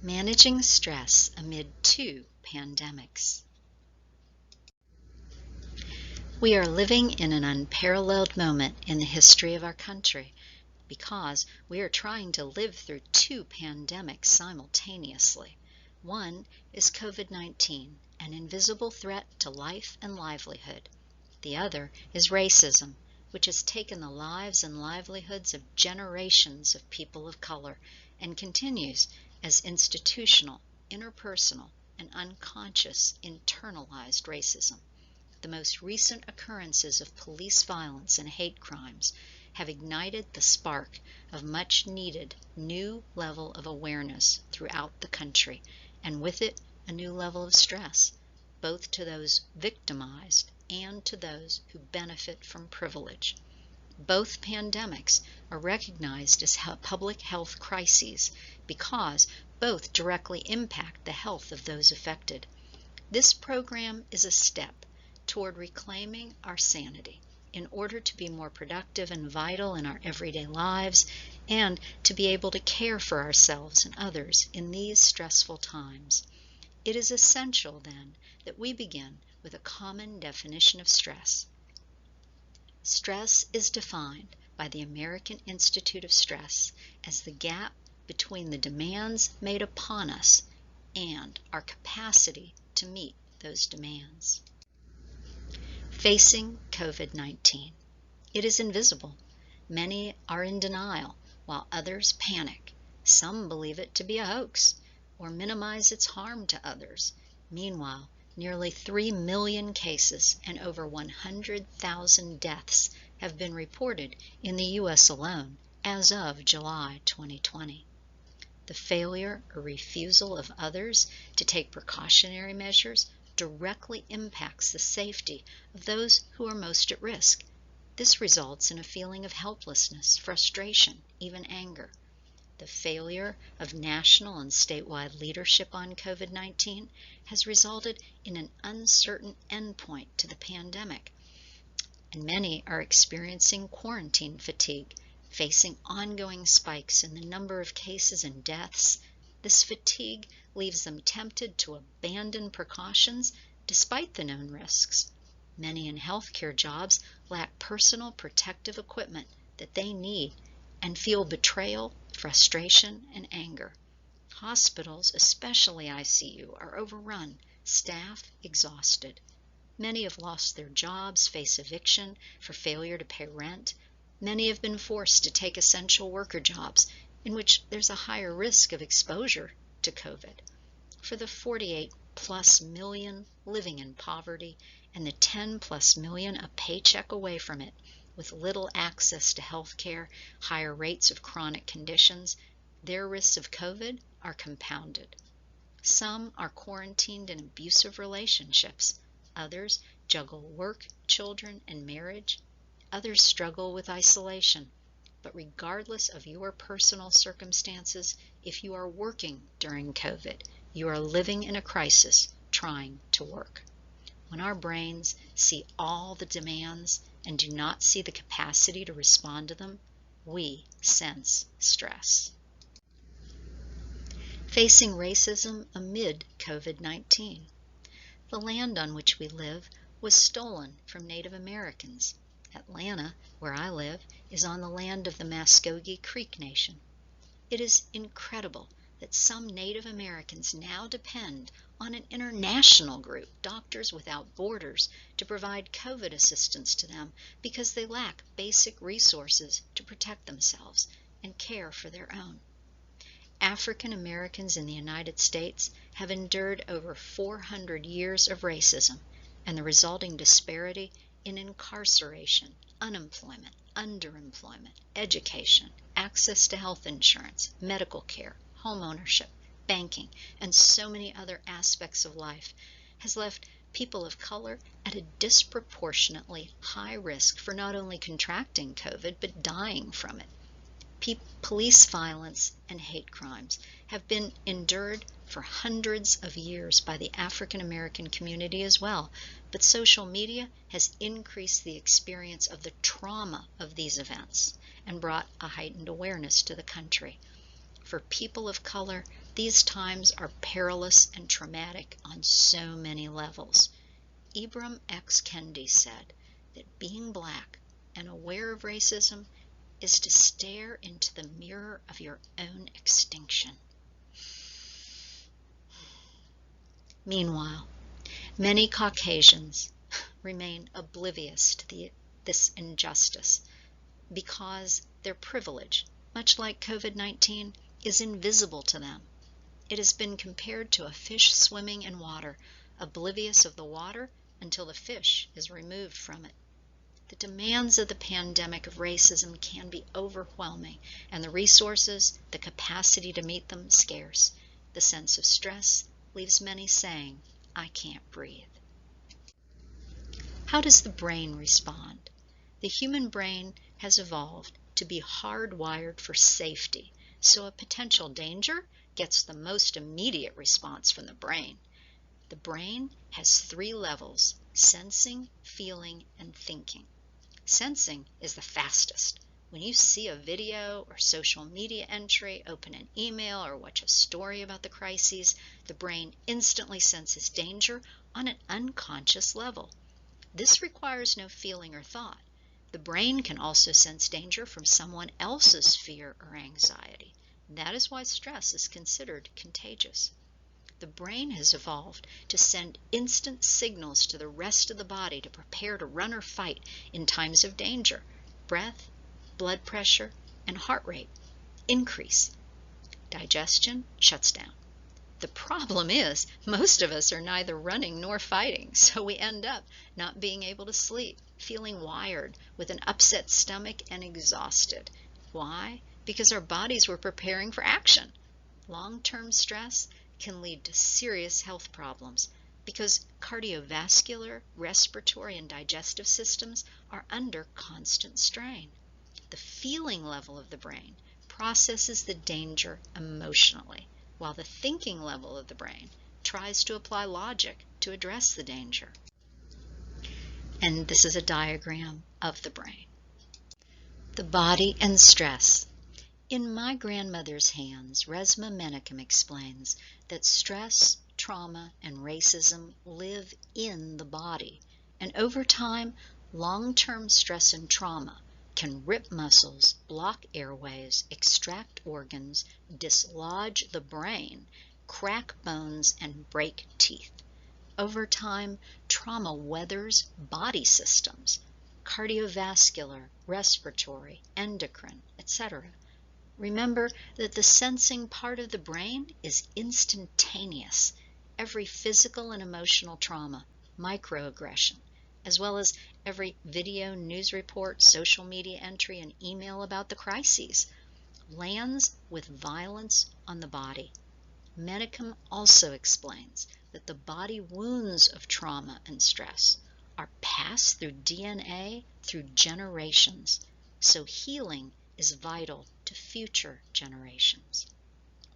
Managing stress amid two pandemics. We are living in an unparalleled moment in the history of our country because we are trying to live through two pandemics simultaneously. One is COVID-19, an invisible threat to life and livelihood. The other is racism, which has taken the lives and livelihoods of generations of people of color and continues as institutional, interpersonal, and unconscious internalized racism. The most recent occurrences of police violence and hate crimes have ignited the spark of much needed new level of awareness throughout the country, and with it a new level of stress, both to those victimized and to those who benefit from privilege. Both pandemics are recognized as public health crises because both directly impact the health of those affected. This program is a step toward reclaiming our sanity in order to be more productive and vital in our everyday lives and to be able to care for ourselves and others in these stressful times. It is essential, then, that we begin with a common definition of stress. Stress is defined by the American Institute of Stress as the gap between the demands made upon us and our capacity to meet those demands. Facing COVID-19. It is invisible. Many are in denial, while others panic. Some believe it to be a hoax or minimize its harm to others. Meanwhile, nearly 3 million cases and over 100,000 deaths have been reported in the U.S. alone as of July 2020. The failure or refusal of others to take precautionary measures directly impacts the safety of those who are most at risk. This results in a feeling of helplessness, frustration, even anger. The failure of national and statewide leadership on COVID-19 has resulted in an uncertain endpoint to the pandemic, and many are experiencing quarantine fatigue, facing ongoing spikes in the number of cases and deaths. This fatigue leaves them tempted to abandon precautions despite the known risks. Many in healthcare jobs lack personal protective equipment that they need and feel betrayal, frustration, and anger. Hospitals, especially ICU, are overrun, staff exhausted. Many have lost their jobs, face eviction for failure to pay rent. Many have been forced to take essential worker jobs in which there's a higher risk of exposure to COVID. For the 48+ million living in poverty and the 10+ million a paycheck away from it, with little access to health care, higher rates of chronic conditions, their risks of COVID are compounded. Some are quarantined in abusive relationships. Others juggle work, children, and marriage. Others struggle with isolation. But regardless of your personal circumstances, if you are working during COVID, you are living in a crisis trying to work. When our brains see all the demands and do not see the capacity to respond to them, we sense stress. Facing racism amid COVID-19. The land on which we live was stolen from Native Americans. Atlanta, where I live, is on the land of the Muskogee Creek Nation. It is incredible that some Native Americans now depend on an international group, Doctors Without Borders, to provide COVID assistance to them because they lack basic resources to protect themselves and care for their own. African Americans in the United States have endured over 400 years of racism and the resulting disparity in incarceration, unemployment, underemployment, education, access to health insurance, medical care, home ownership, banking, and so many other aspects of life has left people of color at a disproportionately high risk for not only contracting COVID, but dying from it. Police violence and hate crimes have been endured for hundreds of years by the African American community as well, but social media has increased the experience of the trauma of these events and brought a heightened awareness to the country. For people of color, These times are perilous and traumatic on so many levels. Ibram X. Kendi said that being black and aware of racism is to stare into the mirror of your own extinction. Meanwhile, many Caucasians remain oblivious to this injustice because their privilege, much like COVID-19, is invisible to them. It has been compared to a fish swimming in water, oblivious of the water until the fish is removed from it. The demands of the pandemic of racism can be overwhelming, and the resources, the capacity to meet them, scarce. The sense of stress leaves many saying, "I can't breathe." How does the brain respond? The human brain has evolved to be hardwired for safety, so a potential danger gets the most immediate response from the brain. The brain has 3 levels: sensing, feeling, and thinking. Sensing is the fastest. When you see a video or social media entry, open an email, or watch a story about the crises, the brain instantly senses danger on an unconscious level. This requires no feeling or thought. The brain can also sense danger from someone else's fear or anxiety. That is why stress is considered contagious. The brain has evolved to send instant signals to the rest of the body to prepare to run or fight in times of danger. Breath, blood pressure, and heart rate increase. Digestion shuts down. The problem is, most of us are neither running nor fighting, so we end up not being able to sleep, feeling wired, with an upset stomach, and exhausted. Why? Because our bodies were preparing for action. Long-term stress can lead to serious health problems because cardiovascular, respiratory, and digestive systems are under constant strain. The feeling level of the brain processes the danger emotionally, while the thinking level of the brain tries to apply logic to address the danger. And this is a diagram of the brain. The body and stress. In My Grandmother's Hands, Resmaa Menakem explains that stress, trauma, and racism live in the body, and over time, long-term stress and trauma can rip muscles, block airways, extract organs, dislodge the brain, crack bones, and break teeth. Over time, trauma weathers body systems, cardiovascular, respiratory, endocrine, etc. Remember that the sensing part of the brain is instantaneous. Every physical and emotional trauma, microaggression, as well as every video, news report, social media entry, and email about the crises, lands with violence on the body. Menakem also explains that the body wounds of trauma and stress are passed through DNA through generations, so healing is vital to future generations.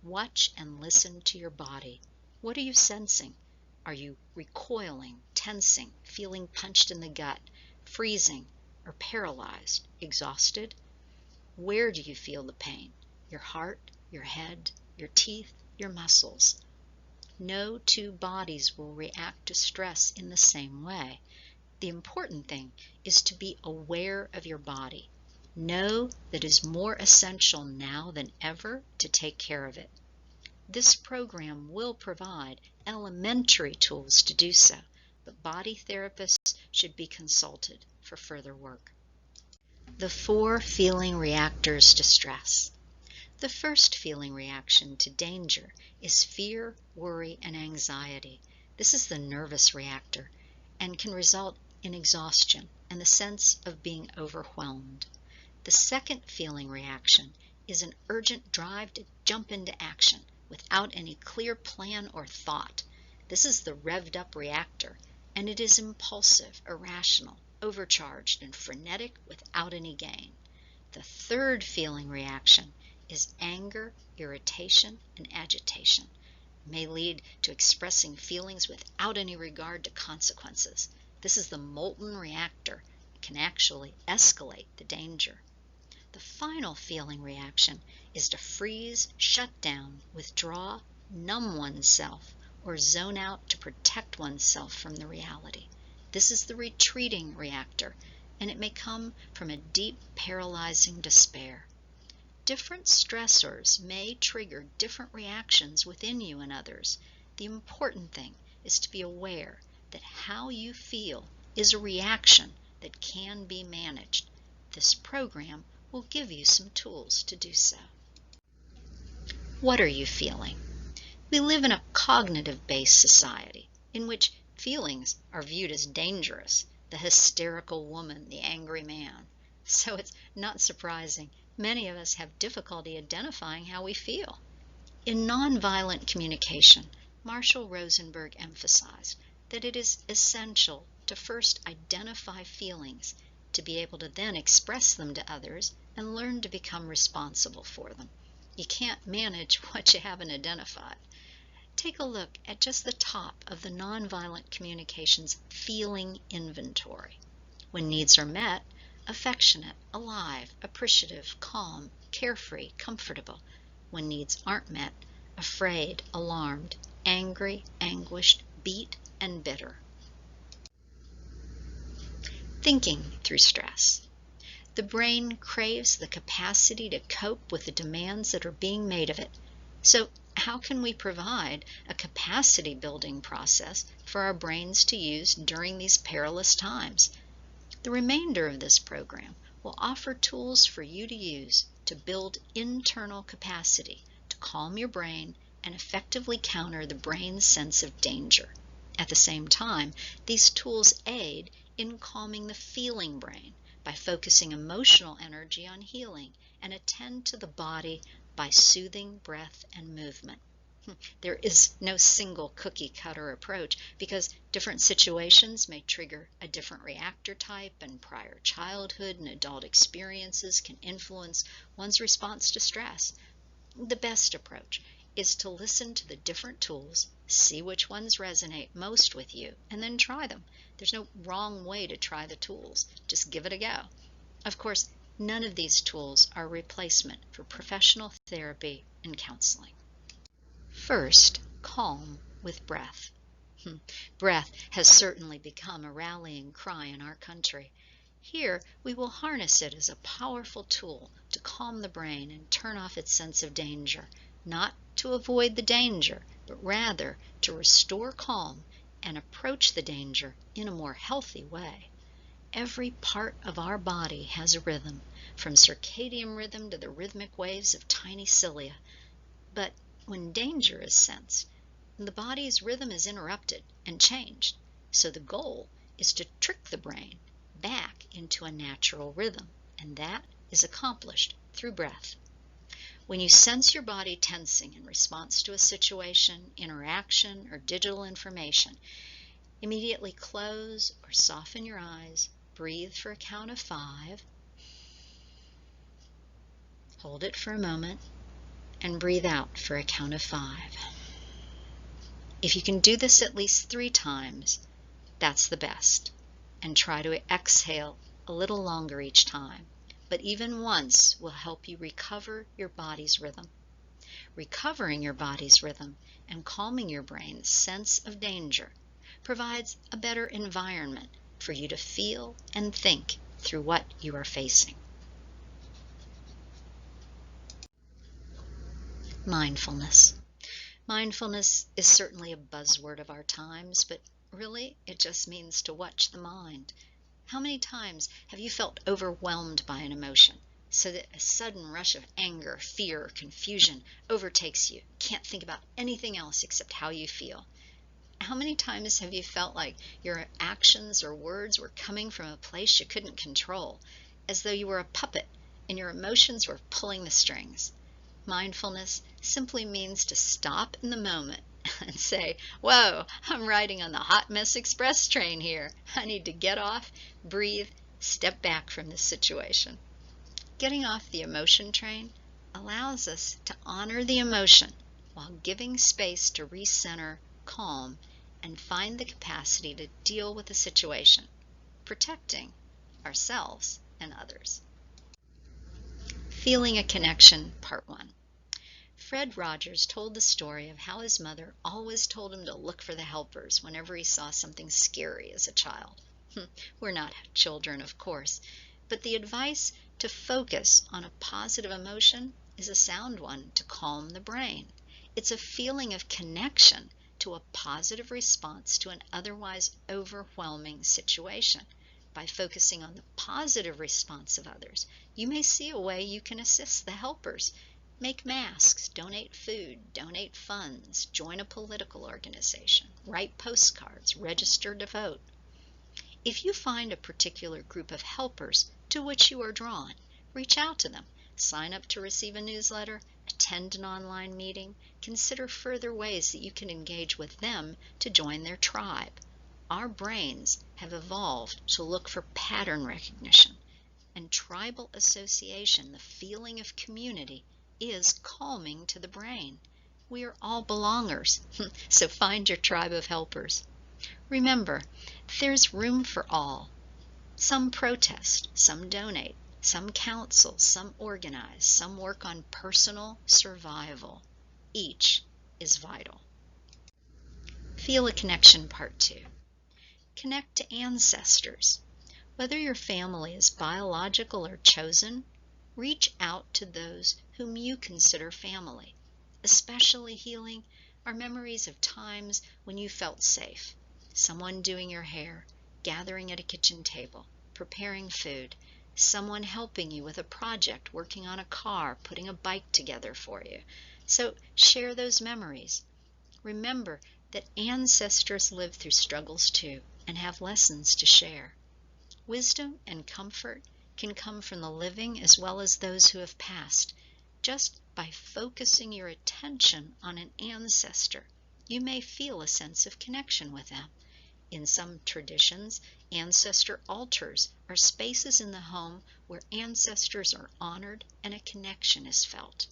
Watch and listen to your body. What are you sensing? Are you recoiling, tensing, feeling punched in the gut, freezing, or paralyzed, exhausted? Where do you feel the pain? Your heart, your head, your teeth, your muscles? No 2 bodies will react to stress in the same way. The important thing is to be aware of your body. Know that it is more essential now than ever to take care of it. This program will provide elementary tools to do so, but body therapists should be consulted for further work. The 4 feeling reactors to stress. The first feeling reaction to danger is fear, worry, and anxiety. This is the nervous reactor and can result in exhaustion and the sense of being overwhelmed. The second feeling reaction is an urgent drive to jump into action without any clear plan or thought. This is the revved up reactor, and it is impulsive, irrational, overcharged, and frenetic without any gain. The third feeling reaction is anger, irritation, and agitation. It may lead to expressing feelings without any regard to consequences. This is the molten reactor. It can actually escalate the danger. The final feeling reaction is to freeze, shut down, withdraw, numb oneself, or zone out to protect oneself from the reality. This is the retreating reactor, and it may come from a deep, paralyzing despair. Different stressors may trigger different reactions within you and others. The important thing is to be aware that how you feel is a reaction that can be managed. This program will give you some tools to do so. What are you feeling? We live in a cognitive-based society in which feelings are viewed as dangerous, the hysterical woman, the angry man. So it's not surprising many of us have difficulty identifying how we feel. In nonviolent communication, Marshall Rosenberg emphasized that it is essential to first identify feelings, to be able to then express them to others and learn to become responsible for them. You can't manage what you haven't identified. Take a look at just the top of the nonviolent communications feeling inventory. When needs are met, affectionate, alive, appreciative, calm, carefree, comfortable. When needs aren't met, afraid, alarmed, angry, anguished, beat, and bitter. Thinking through stress. The brain craves the capacity to cope with the demands that are being made of it. So how can we provide a capacity building process for our brains to use during these perilous times? The remainder of this program will offer tools for you to use to build internal capacity to calm your brain and effectively counter the brain's sense of danger. At the same time, these tools aid in calming the feeling brain by focusing emotional energy on healing and attend to the body by soothing breath and movement. There is no single cookie-cutter approach because different situations may trigger a different reactor type, and prior childhood and adult experiences can influence one's response to stress. The best approach is to listen to the different tools, see which ones resonate most with you, and then try them. There's no wrong way to try the tools. Just give it a go. Of course, none of these tools are a replacement for professional therapy and counseling. First, calm with breath. Breath has certainly become a rallying cry in our country. Here, we will harness it as a powerful tool to calm the brain and turn off its sense of danger, not to avoid the danger, but rather to restore calm and approach the danger in a more healthy way. Every part of our body has a rhythm, from circadian rhythm to the rhythmic waves of tiny cilia. But when danger is sensed, the body's rhythm is interrupted and changed. So the goal is to trick the brain back into a natural rhythm, and that is accomplished through breath. When you sense your body tensing in response to a situation, interaction, or digital information, immediately close or soften your eyes, breathe for a count of 5, hold it for a moment, and breathe out for a count of 5. If you can do this at least 3 times, that's the best. And try to exhale a little longer each time. But even once will help you recover your body's rhythm. Recovering your body's rhythm and calming your brain's sense of danger provides a better environment for you to feel and think through what you are facing. Mindfulness. Mindfulness is certainly a buzzword of our times, but really it just means to watch the mind. How many times have you felt overwhelmed by an emotion, so that a sudden rush of anger, fear, or confusion overtakes you? Can't think about anything else except how you feel. How many times have you felt like your actions or words were coming from a place you couldn't control, as though you were a puppet and your emotions were pulling the strings? Mindfulness simply means to stop in the moment and say, whoa, I'm riding on the hot mess express train here. I need to get off, breathe, step back from this situation. Getting off the emotion train allows us to honor the emotion while giving space to recenter, calm, and find the capacity to deal with the situation, protecting ourselves and others. Feeling a connection, Part 1. Fred Rogers told the story of how his mother always told him to look for the helpers whenever he saw something scary as a child. We're not children, of course, but the advice to focus on a positive emotion is a sound one to calm the brain. It's a feeling of connection to a positive response to an otherwise overwhelming situation. By focusing on the positive response of others, you may see a way you can assist the helpers. Make masks, donate food, donate funds, join a political organization, write postcards, register to vote. If you find a particular group of helpers to which you are drawn, reach out to them, sign up to receive a newsletter, attend an online meeting, consider further ways that you can engage with them to join their tribe. Our brains have evolved to look for pattern recognition, and tribal association, the feeling of community, is calming to the brain. We are all belongers, so find your tribe of helpers. Remember, there's room for all. Some protest, some donate, some counsel, some organize, some work on personal survival. Each is vital. Feel a Connection Part 2. Connect to ancestors. Whether your family is biological or chosen, reach out to those whom you consider family. Especially healing are memories of times when you felt safe. Someone doing your hair, gathering at a kitchen table, preparing food, someone helping you with a project, working on a car, putting a bike together for you. So share those memories. Remember that ancestors lived through struggles too and have lessons to share. Wisdom and comfort can come from the living as well as those who have passed. Just by focusing your attention on an ancestor, you may feel a sense of connection with them. In some traditions, ancestor altars are spaces in the home where ancestors are honored and a connection is felt.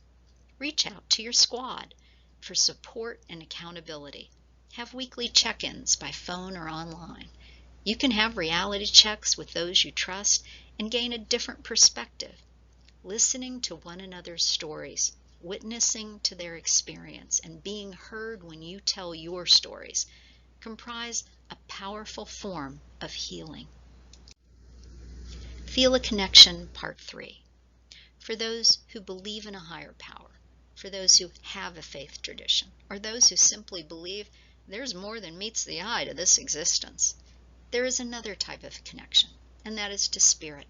Reach out to your squad for support and accountability. Have weekly check-ins by phone or online. You can have reality checks with those you trust and gain a different perspective. Listening to one another's stories, witnessing to their experience, and being heard when you tell your stories comprise a powerful form of healing. Feel a Connection Part 3. For those who believe in a higher power, for those who have a faith tradition, or those who simply believe there's more than meets the eye to this existence, there is another type of connection, and that is to spirit.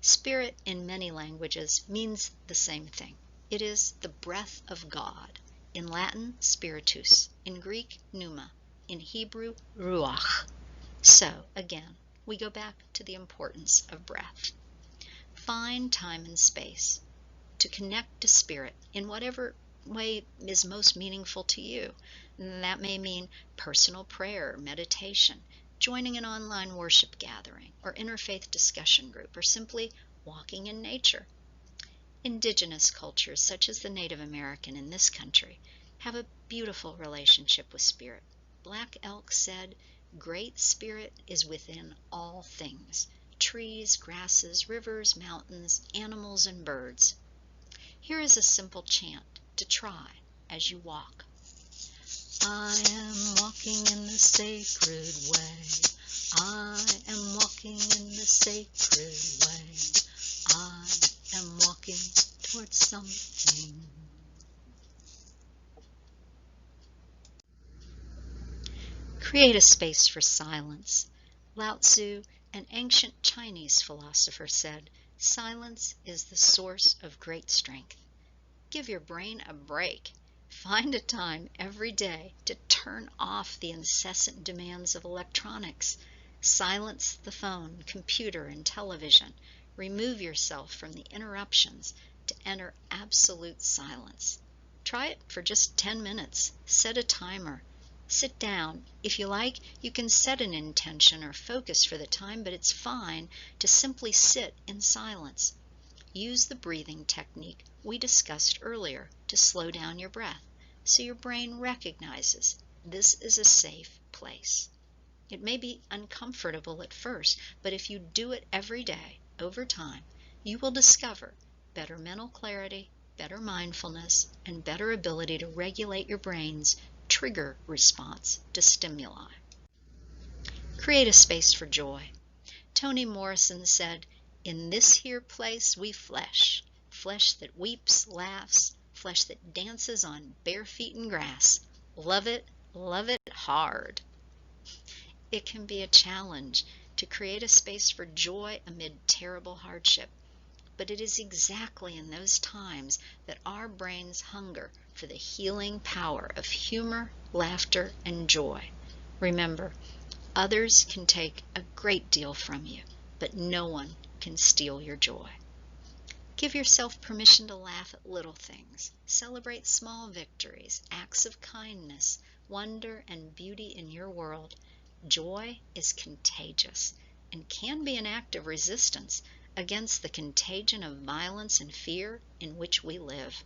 Spirit in many languages means the same thing. It is the breath of God. In Latin, spiritus. In Greek, pneuma. In Hebrew, ruach. So, again, we go back to the importance of breath. Find time and space to connect to spirit in whatever way is most meaningful to you. That may mean personal prayer, meditation, joining an online worship gathering, or interfaith discussion group, or simply walking in nature. Indigenous cultures, such as the Native American in this country, have a beautiful relationship with spirit. Black Elk said, "Great Spirit is within all things, trees, grasses, rivers, mountains, animals, and birds." Here is a simple chant to try as you walk. I am walking in the sacred way. I am walking in the sacred way. I am walking towards something. Create a space for silence. Lao Tzu, an ancient Chinese philosopher, said, "Silence is the source of great strength." Give your brain a break. Find a time every day to turn off the incessant demands of electronics. Silence the phone, computer, and television. Remove yourself from the interruptions to enter absolute silence. Try it for just 10 minutes. Set a timer. Sit down. If you like, you can set an intention or focus for the time, but it's fine to simply sit in silence. Use the breathing technique we discussed earlier to slow down your breath, so your brain recognizes this is a safe place. It may be uncomfortable at first, but if you do it every day, over time, you will discover better mental clarity, better mindfulness, and better ability to regulate your brain's trigger response to stimuli. Create a space for joy. Toni Morrison said, "In this here place we flesh that weeps, laughs, flesh that dances on bare feet in grass. Love it hard." It can be a challenge to create a space for joy amid terrible hardship, but it is exactly in those times that our brains hunger for the healing power of humor, laughter, and joy. Remember, others can take a great deal from you, but no one can steal your joy. Give yourself permission to laugh at little things. Celebrate small victories, acts of kindness, wonder, and beauty in your world. Joy is contagious and can be an act of resistance against the contagion of violence and fear in which we live.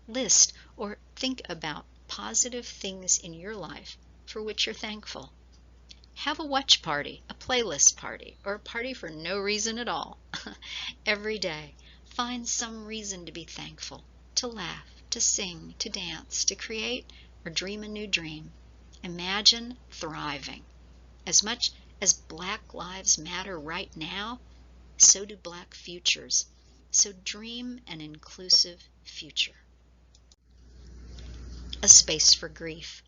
List or think about positive things in your life for which you're thankful. Have a watch party, a playlist party, or a party for no reason at all. Every day, find some reason to be thankful, to laugh, to sing, to dance, to create, or dream a new dream. Imagine thriving. As much as Black lives matter right now, so do Black futures. So dream an inclusive future. A space for grief.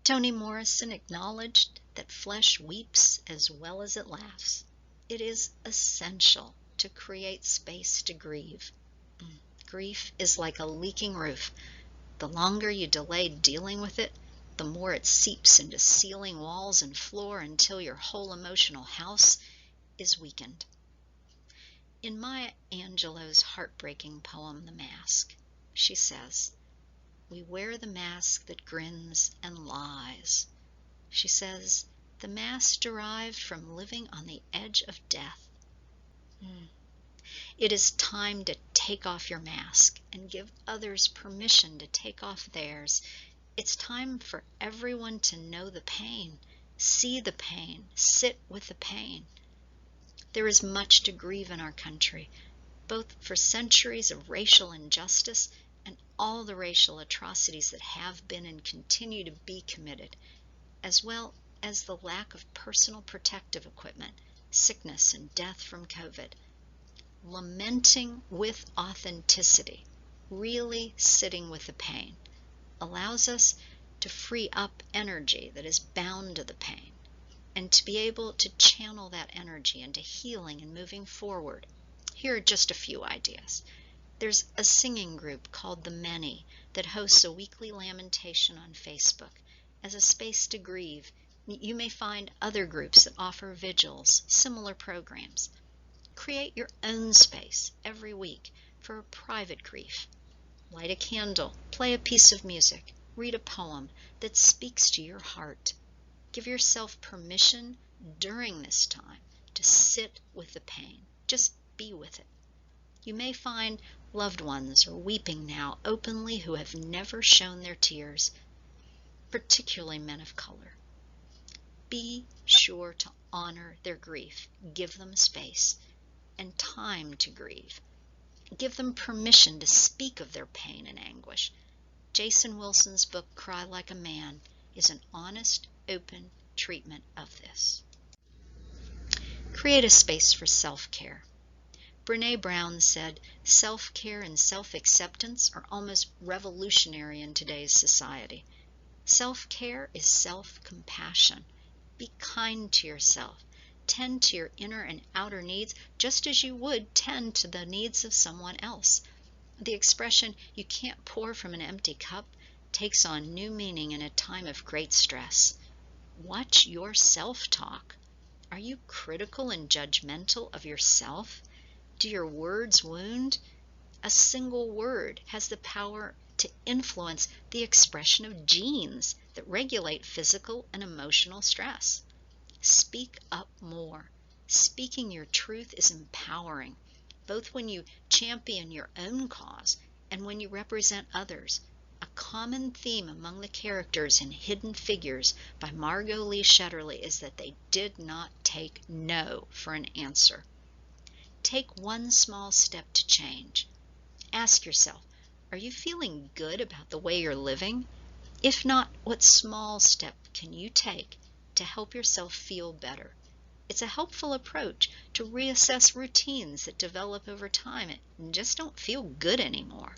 Toni Morrison acknowledged that flesh weeps as well as it laughs. It is essential to create space to grieve. Grief is like a leaking roof. The longer you delay dealing with it, the more it seeps into ceiling, walls, and floor until your whole emotional house is weakened. In Maya Angelou's heartbreaking poem, The Mask, she says, "We wear the mask that grins and lies." She says, the mask derived from living on the edge of death. It is time to take off your mask and give others permission to take off theirs. It's time for everyone to know the pain, see the pain, sit with the pain. There is much to grieve in our country, both for centuries of racial injustice and all the racial atrocities that have been and continue to be committed, as well as the lack of personal protective equipment, sickness, and death from COVID. Lamenting with authenticity, really sitting with the pain, allows us to free up energy that is bound to the pain, and to be able to channel that energy into healing and moving forward. Here are just a few ideas. There's a singing group called The Many that hosts a weekly lamentation on Facebook as a space to grieve. You may find other groups that offer vigils, similar programs. Create your own space every week for a private grief. Light a candle, play a piece of music, read a poem that speaks to your heart. Give yourself permission during this time to sit with the pain. Just be with it. You may find loved ones are weeping now openly who have never shown their tears, particularly men of color. Be sure to honor their grief. Give them space and time to grieve. Give them permission to speak of their pain and anguish. Jason Wilson's book, Cry Like a Man, is an honest, open treatment of this. Create a space for self-care. Brené Brown said, self-care and self-acceptance are almost revolutionary in today's society. Self-care is self-compassion. Be kind to yourself. Tend to your inner and outer needs just as you would tend to the needs of someone else. The expression, "you can't pour from an empty cup," takes on new meaning in a time of great stress. Watch your self-talk. Are you critical and judgmental of yourself? Do your words wound? A single word has the power to influence the expression of genes that regulate physical and emotional stress. Speak up more. Speaking your truth is empowering, both when you champion your own cause and when you represent others. A common theme among the characters in Hidden Figures by Margot Lee Shetterly is that they did not take no for an answer. Take one small step to change. Ask yourself, are you feeling good about the way you're living? If not, what small step can you take to help yourself feel better? It's a helpful approach to reassess routines that develop over time and just don't feel good anymore.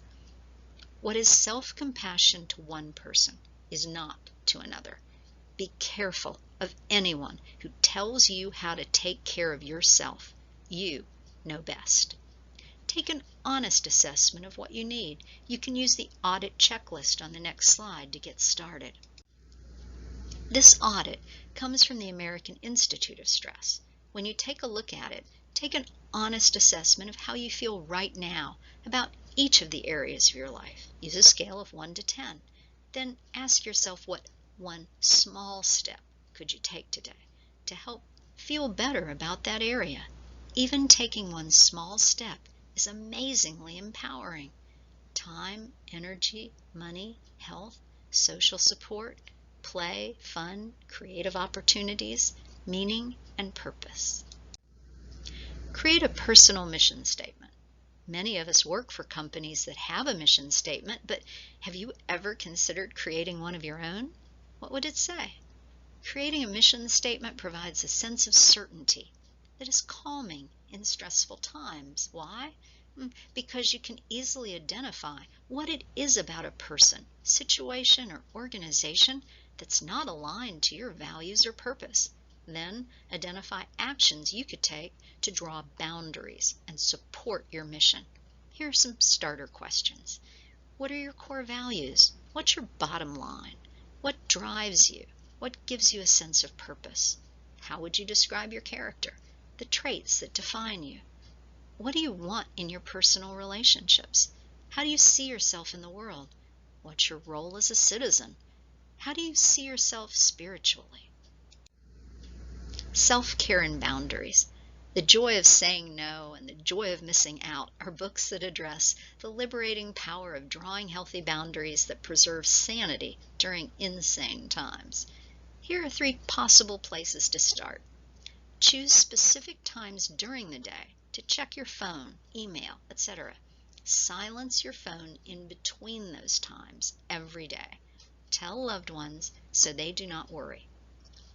What is self-compassion to one person is not to another. Be careful of anyone who tells you how to take care of yourself. You know best. Take an honest assessment of what you need. You can use the audit checklist on the next slide to get started. This audit comes from the American Institute of Stress. When you take a look at it, take an honest assessment of how you feel right now about each of the areas of your life. Use a scale of 1 to 10. Then ask yourself, what one small step could you take today to help feel better about that area? Even taking one small step is amazingly empowering. Time, energy, money, health, social support, play, fun, creative opportunities, meaning, and purpose. Create a personal mission statement. Many of us work for companies that have a mission statement, but have you ever considered creating one of your own? What would it say? Creating a mission statement provides a sense of certainty that is calming in stressful times. Why? Because you can easily identify what it is about a person, situation, or organization that's not aligned to your values or purpose. Then identify actions you could take to draw boundaries and support your mission. Here are some starter questions. What are your core values? What's your bottom line? What drives you? What gives you a sense of purpose? How would you describe your character? The traits that define you? What do you want in your personal relationships? How do you see yourself in the world? What's your role as a citizen? How do you see yourself spiritually? Self-Care and Boundaries. The Joy of Saying No and The Joy of Missing Out are books that address the liberating power of drawing healthy boundaries that preserve sanity during insane times. Here are 3 possible places to start. Choose specific times during the day to check your phone, email, etc. Silence your phone in between those times every day. Tell loved ones so they do not worry.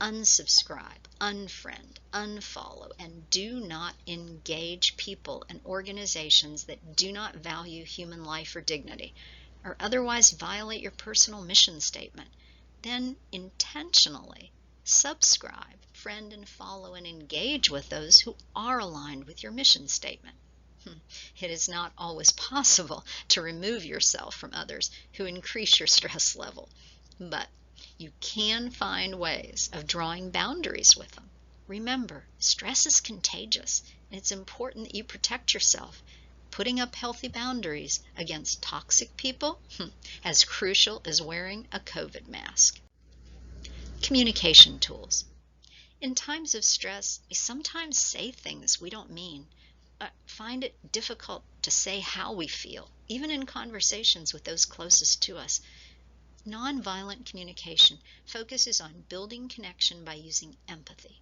Unsubscribe, unfriend, unfollow, and do not engage people and organizations that do not value human life or dignity, or otherwise violate your personal mission statement. Then intentionally subscribe, friend, and follow, and engage with those who are aligned with your mission statement. It is not always possible to remove yourself from others who increase your stress level, but you can find ways of drawing boundaries with them. Remember, stress is contagious, and it's important that you protect yourself. Putting up healthy boundaries against toxic people, as crucial as wearing a COVID mask. Communication tools. In times of stress, we sometimes say things we don't mean. Find it difficult to say how we feel, even in conversations with those closest to us. Nonviolent communication focuses on building connection by using empathy,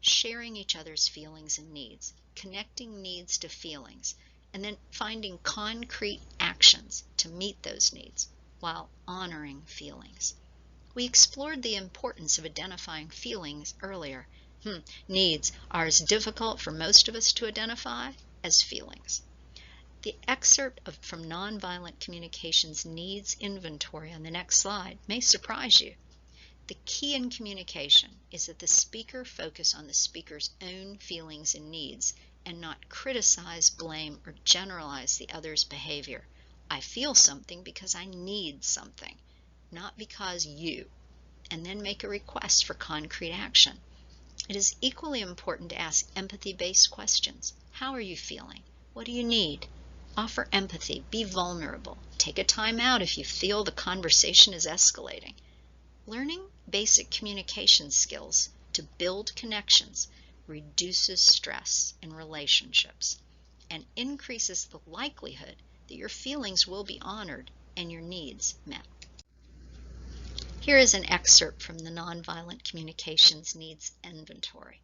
sharing each other's feelings and needs, connecting needs to feelings, and then finding concrete actions to meet those needs while honoring feelings. We explored the importance of identifying feelings earlier. Needs are as difficult for most of us to identify as feelings. The excerpt from Nonviolent Communication's Needs Inventory on the next slide may surprise you. The key in communication is that the speaker focus on the speaker's own feelings and needs and not criticize, blame, or generalize the other's behavior. I feel something because I need something, not because you, and then make a request for concrete action. It is equally important to ask empathy-based questions. How are you feeling? What do you need? Offer empathy. Be vulnerable. Take a time out if you feel the conversation is escalating. Learning basic communication skills to build connections reduces stress in relationships and increases the likelihood that your feelings will be honored and your needs met. Here is an excerpt from the Nonviolent Communications Needs Inventory.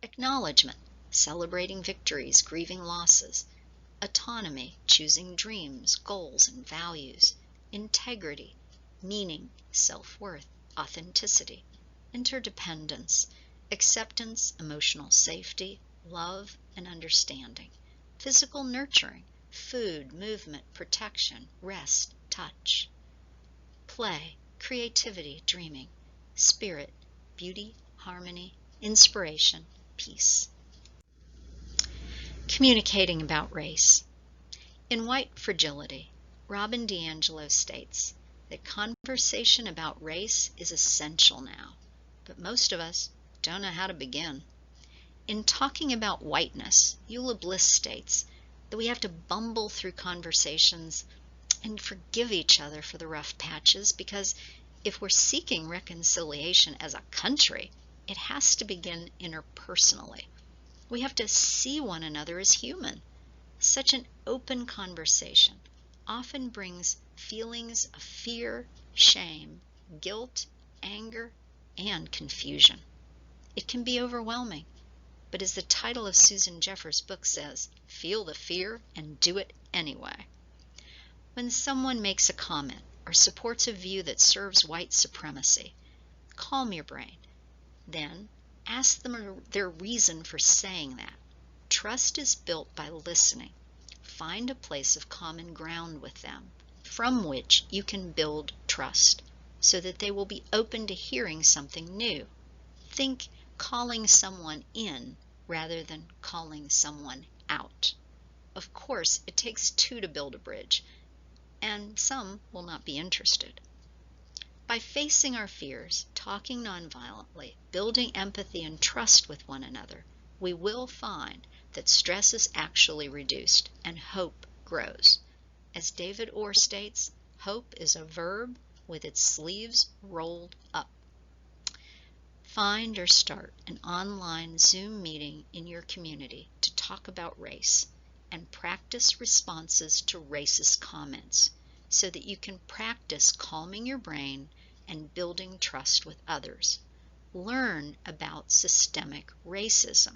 Acknowledgement, celebrating victories, grieving losses. autonomy, choosing dreams, goals, and values, integrity, meaning, self-worth, authenticity, interdependence, acceptance, emotional safety, love, and understanding, physical nurturing, food, movement, protection, rest, touch, play, creativity, dreaming, spirit, beauty, harmony, inspiration, peace. Communicating about race. In White Fragility, Robin DiAngelo states that conversation about race is essential now, but most of us don't know how to begin. In Talking About Whiteness, Eula Bliss states that we have to bumble through conversations and forgive each other for the rough patches, because if we're seeking reconciliation as a country, it has to begin interpersonally. We have to see one another as human. Such an open conversation often brings feelings of fear, shame, guilt, anger, and confusion. It can be overwhelming, but as the title of Susan Jeffers' book says, feel the fear and do it anyway. When someone makes a comment or supports a view that serves white supremacy, calm your brain. Then ask them their reason for saying that. Trust is built by listening. Find a place of common ground with them, from which you can build trust, so that they will be open to hearing something new. Think calling someone in rather than calling someone out. Of course, it takes two to build a bridge, and some will not be interested. By facing our fears, talking nonviolently, building empathy and trust with one another, we will find that stress is actually reduced and hope grows. As David Orr states, hope is a verb with its sleeves rolled up. Find or start an online Zoom meeting in your community to talk about race and practice responses to racist comments so that you can practice calming your brain and building trust with others. Learn about systemic racism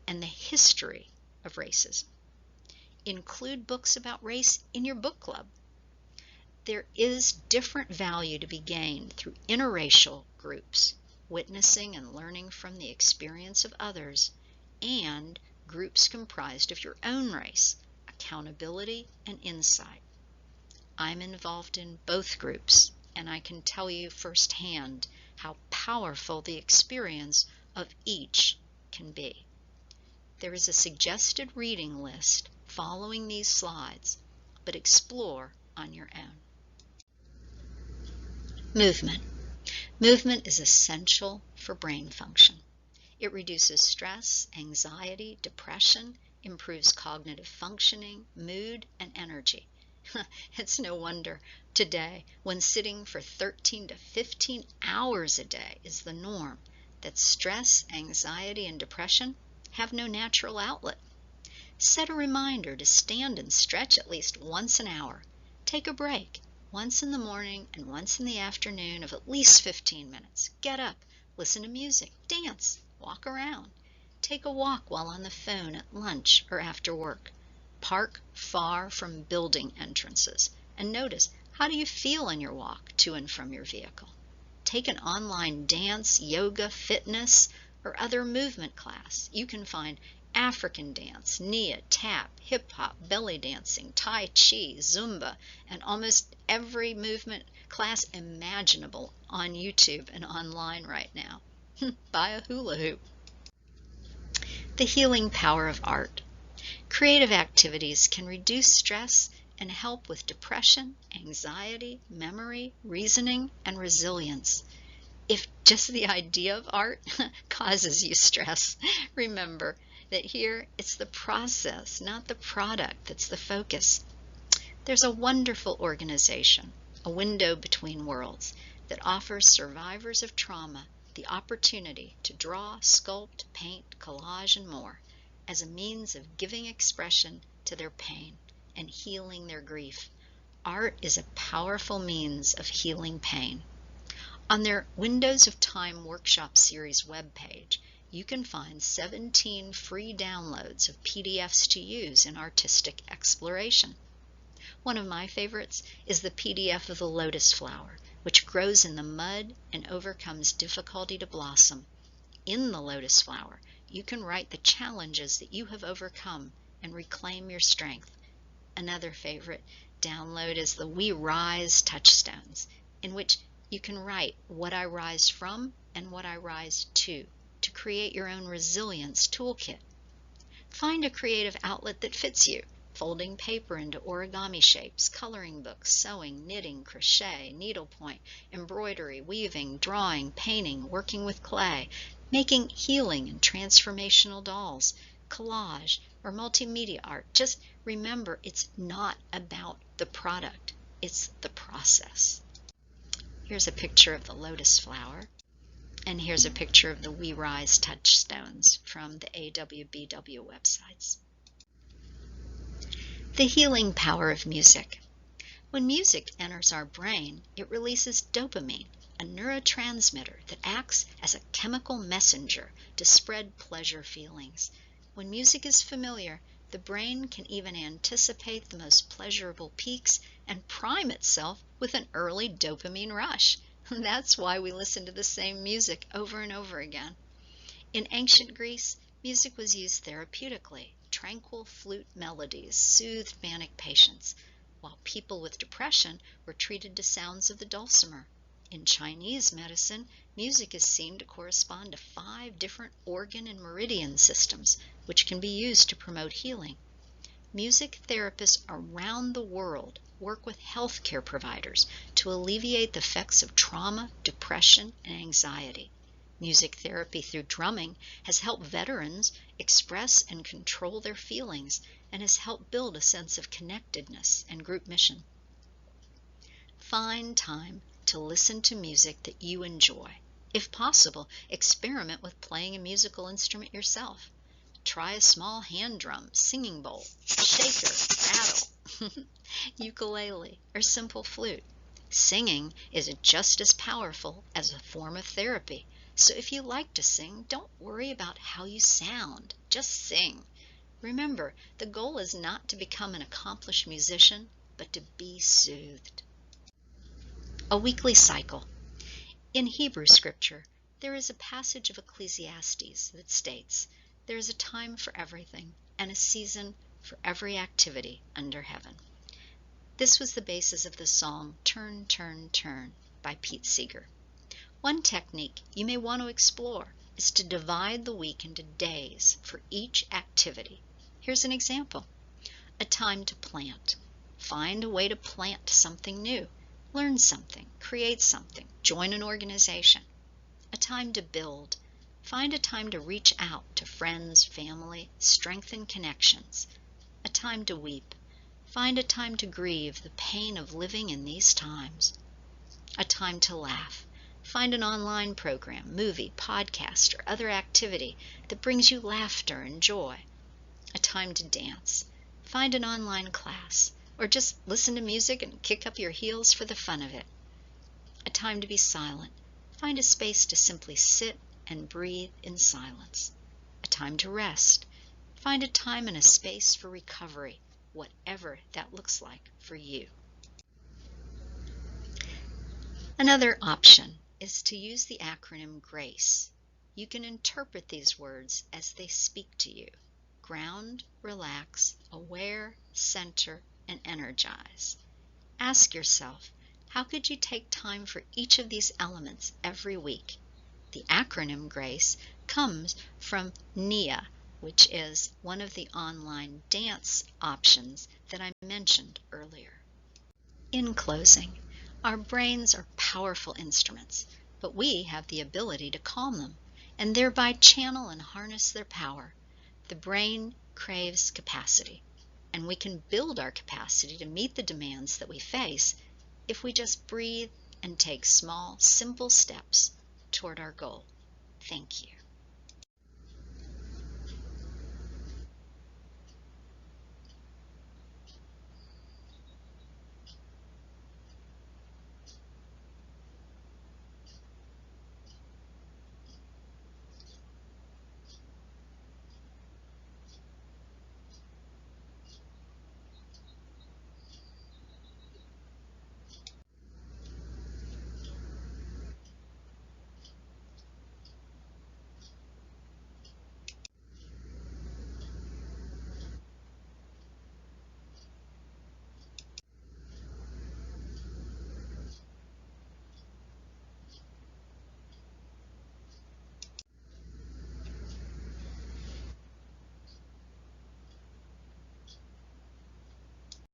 and the history of racism. Include books about race in your book club. There is different value to be gained through interracial groups, witnessing and learning from the experience of others, and groups comprised of your own race, accountability and insight. I'm involved in both groups, and I can tell you firsthand how powerful the experience of each can be. There is a suggested reading list following these slides, but explore on your own. Movement. Movement is essential for brain function. It reduces stress, anxiety, depression, improves cognitive functioning, mood, and energy. It's no wonder today, when sitting for 13 to 15 hours a day is the norm, that stress, anxiety, and depression have no natural outlet. Set a reminder to stand and stretch at least once an hour. Take a break, once in the morning and once in the afternoon, of at least 15 minutes. Get up, listen to music, dance, walk around. Take a walk while on the phone at lunch or after work. Park far from building entrances and notice, how do you feel on your walk to and from your vehicle? Take an online dance, yoga, fitness, or other movement class. You can find African dance, Nia, tap, hip-hop, belly dancing, Tai Chi, Zumba, and almost every movement class imaginable on YouTube and online right now. Buy a hula hoop. The healing power of art. Creative activities can reduce stress and help with depression, anxiety, memory, reasoning, and resilience. If just the idea of art causes you stress, remember that here it's the process, not the product, that's the focus. There's a wonderful organization, A Window Between Worlds, that offers survivors of trauma the opportunity to draw, sculpt, paint, collage, and more as a means of giving expression to their pain and healing their grief. Art is a powerful means of healing pain. On their Windows of Time workshop series webpage, you can find 17 free downloads of PDFs to use in artistic exploration. One of my favorites is the PDF of the lotus flower, which grows in the mud and overcomes difficulty to blossom. In the lotus flower, you can write the challenges that you have overcome and reclaim your strength. Another favorite download is the We Rise Touchstones, in which you can write what I rise from and what I rise to create your own resilience toolkit. Find a creative outlet that fits you: folding paper into origami shapes, coloring books, sewing, knitting, crochet, needlepoint, embroidery, weaving, drawing, painting, working with clay, making healing and transformational dolls, collage, or multimedia art. Just remember, it's not about the product, it's the process. Here's a picture of the lotus flower, and here's a picture of the We Rise Touchstones from the AWBW websites. The healing power of music. When music enters our brain, it releases dopamine, a neurotransmitter that acts as a chemical messenger to spread pleasure feelings. When music is familiar, the brain can even anticipate the most pleasurable peaks and prime itself with an early dopamine rush. That's why we listen to the same music over and over again. In ancient Greece, music was used therapeutically. Tranquil flute melodies soothed manic patients, while people with depression were treated to sounds of the dulcimer. In Chinese medicine, music is seen to correspond to 5 different organ and meridian systems, which can be used to promote healing. Music therapists around the world work with healthcare providers to alleviate the effects of trauma, depression, and anxiety. Music therapy through drumming has helped veterans express and control their feelings and has helped build a sense of connectedness and group mission. Find time to listen to music that you enjoy. If possible, experiment with playing a musical instrument yourself. Try a small hand drum, singing bowl, shaker, rattle, ukulele, or simple flute. Singing is just as powerful as a form of therapy. So if you like to sing, don't worry about how you sound. Just sing. Remember, the goal is not to become an accomplished musician, but to be soothed. A weekly cycle. In Hebrew scripture, there is a passage of Ecclesiastes that states, "There is a time for everything and a season for every activity under heaven." This was the basis of the song "Turn, Turn, Turn" by Pete Seeger. One technique you may want to explore is to divide the week into days for each activity. Here's an example. A time to plant. Find a way to plant something new. Learn something, create something, join an organization. A time to build. Find a time to reach out to friends, family, strengthen connections. A time to weep. Find a time to grieve the pain of living in these times. A time to laugh. Find an online program, movie, podcast, or other activity that brings you laughter and joy. A time to dance. Find an online class, or just listen to music and kick up your heels for the fun of it. A time to be silent. Find a space to simply sit and breathe in silence. A time to rest. Find a time and a space for recovery, whatever that looks like for you. Another option is to use the acronym GRACE. You can interpret these words as they speak to you. Ground, relax, aware, center, and energize. Ask yourself, how could you take time for each of these elements every week? The acronym GRACE comes from NIA, which is one of the online dance options that I mentioned earlier. In closing, our brains are powerful instruments, but we have the ability to calm them and thereby channel and harness their power. The brain craves capacity, and we can build our capacity to meet the demands that we face if we just breathe and take small, simple steps toward our goal. Thank you.